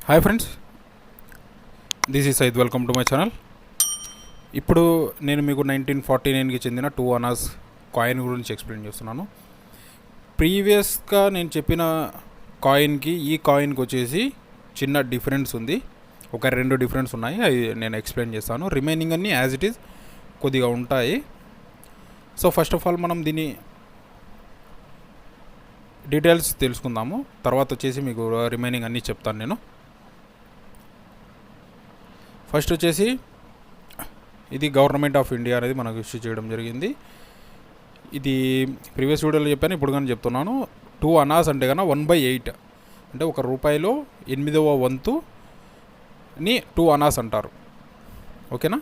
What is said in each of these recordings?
Hi friends, this is Syed. Welcome to my channel. ఇప్పుడు నేను మీకు 1949కి చెందిన 2 అనాస్ కాయిన్ గురించి ఎక్స్ప్లెయిన్ చేస్తున్నాను. ప్రీవియస్గా నేను చెప్పిన కాయిన్కి ఈ కాయిన్కి వచ్చేసి చిన్న డిఫరెన్స్ ఉంది. ఒక 2 డిఫరెన్స్ ఉన్నాయి, అవి నేను ఎక్స్ప్లెయిన్ చేస్తాను. రిమైనింగ్ అన్నీ యాజ్ ఇట్ ఈజ్ కొద్దిగా ఉంటాయి. సో ఫస్ట్ ఆఫ్ ఆల్ మనం దీని డీటెయిల్స్ తెలుసుకుందాము. తర్వాత వచ్చేసి మీకు రిమైనింగ్ అన్నీ చెప్తాను నేను. ఫస్ట్ వచ్చేసి ఇది గవర్నమెంట్ ఆఫ్ ఇండియా అనేది మనకు ఇష్యూ చేయడం జరిగింది. ఇది ప్రీవియస్ వీడియోలో చెప్పాను, ఇప్పుడు కానీ చెప్తున్నాను. 2 అనాస్ అంటే కన్నా 1/8 అంటే ₹1 8వ వంతుని 2 అనాస్ అంటారు. ఓకేనా?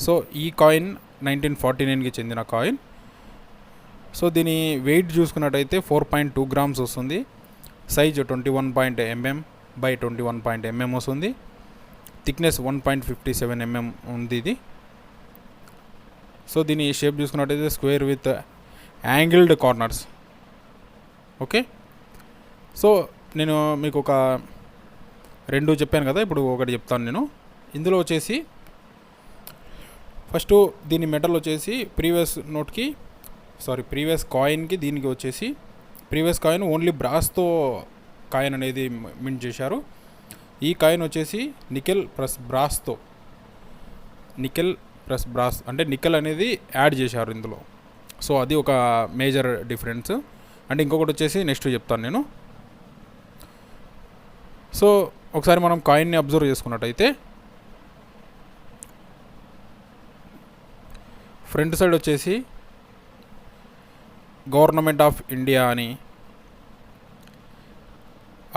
సో ఈ కాయిన్ 1949కి చెందిన కాయిన్. సో దీని వెయిట్ చూసుకున్నట్టయితే 4.2 grams వస్తుంది. సైజ్ 21 mm by 21 mm వస్తుంది. థిక్నెస్ 1.57 mm ఉంది ఇది. సో దీని షేప్ చూసుకున్నట్టయితే square with angled corners. Okay, so నేను మీకు ఒక 2 చెప్పాను కదా, ఇప్పుడు ఒకటి చెప్తాను నేను. ఇందులో వచ్చేసి ఫస్ట్ దీని మెటల్ వచ్చేసి ప్రీవియస్ కాయిన్కి దీనికి వచ్చేసి ప్రీవియస్ కాయిన్ ఓన్లీ బ్రాస్తో కాయిన్ అనేది మింట్ చేశారు. ఈ కాయిన్ వచ్చేసి నికెల్ ప్లస్ బ్రాస్ అంటే నికెల్ అనేది యాడ్ చేశారు ఇందులో. సో అది ఒక మేజర్ డిఫరెన్స్. అంటే ఇంకొకటి వచ్చేసి నెక్స్ట్ చెప్తాను నేను. సో ఒకసారి మనం కాయిన్ని అబ్జర్వ్ చేసుకున్నట్టయితే ఫ్రంట్ సైడ్ వచ్చేసి గవర్నమెంట్ ఆఫ్ ఇండియా అని,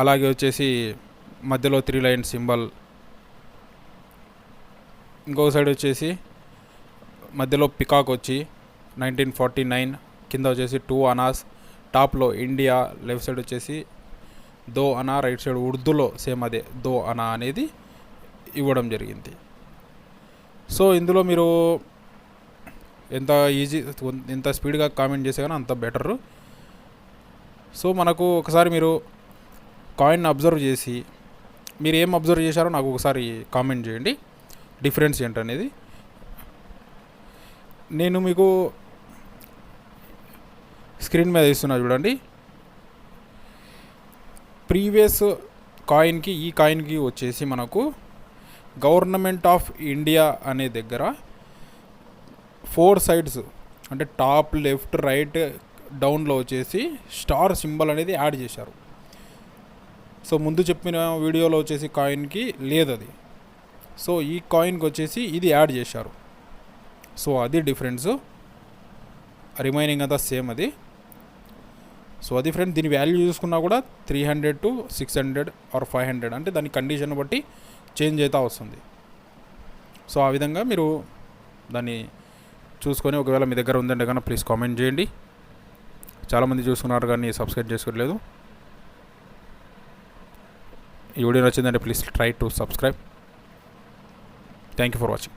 అలాగే వచ్చేసి మధ్యలో 3 లైన్ సింబల్. ఇంకొక సైడ్ వచ్చేసి మధ్యలో పికాక్ వచ్చి 1949, కింద వచ్చేసి 2 అనాస్, టాప్లో ఇండియా, లెఫ్ట్ సైడ్ వచ్చేసి దో అనా, రైట్ సైడ్ ఉర్దూలో సేమ్ అదే దో అనా అనేది ఇవ్వడం జరిగింది. సో ఇందులో మీరు ఎంత స్పీడ్గా కామెంట్ చేసే కానీ అంత బెటరు. సో మనకు ఒకసారి మీరు కాయిన్ అబ్జర్వ్ చేసి మీరు ఏం అబ్జర్వ్ చేశారో నాకు ఒకసారి కామెంట్ చేయండి, డిఫరెన్స్ ఏంటనేది. నేను మీకు స్క్రీన్ మీద ఇస్తున్నా చూడండి. ప్రీవియస్ కాయిన్కి ఈ కాయిన్కి వచ్చేసి మనకు గవర్నమెంట్ ఆఫ్ ఇండియా అనే దగ్గర 4 సైడ్స్ అంటే టాప్, లెఫ్ట్, రైట్, డౌన్లో వచ్చేసి స్టార్ సింబల్ అనేది యాడ్ చేశారు. సో ముందు చెప్పిన వీడియోలో వచ్చేసి కాయిన్కి లేదు అది. సో ఈ కాయిన్కి వచ్చేసి ఇది యాడ్ చేశారు. సో అది డిఫరెన్స్. రిమైనింగ్ అంతా సేమ్ అది. సో అది ఫ్రెండ్, దీని వాల్యూ చూసుకున్నా కూడా 300 to 600 or 500 అంటే దాని కండిషన్ బట్టి చేంజ్ అవుతూ వస్తుంది. సో ఆ విధంగా మీరు దాన్ని చూసుకొని, ఒకవేళ మీ దగ్గర ఉందంటే కన్నా ప్లీజ్ కామెంట్ చేయండి. చాలామంది చూస్తున్నారు కానీ సబ్స్క్రైబ్ చేసుకోవట్లేదు. ఈ వీడియో నచ్చిందంటే please try to subscribe. Thank you for watching.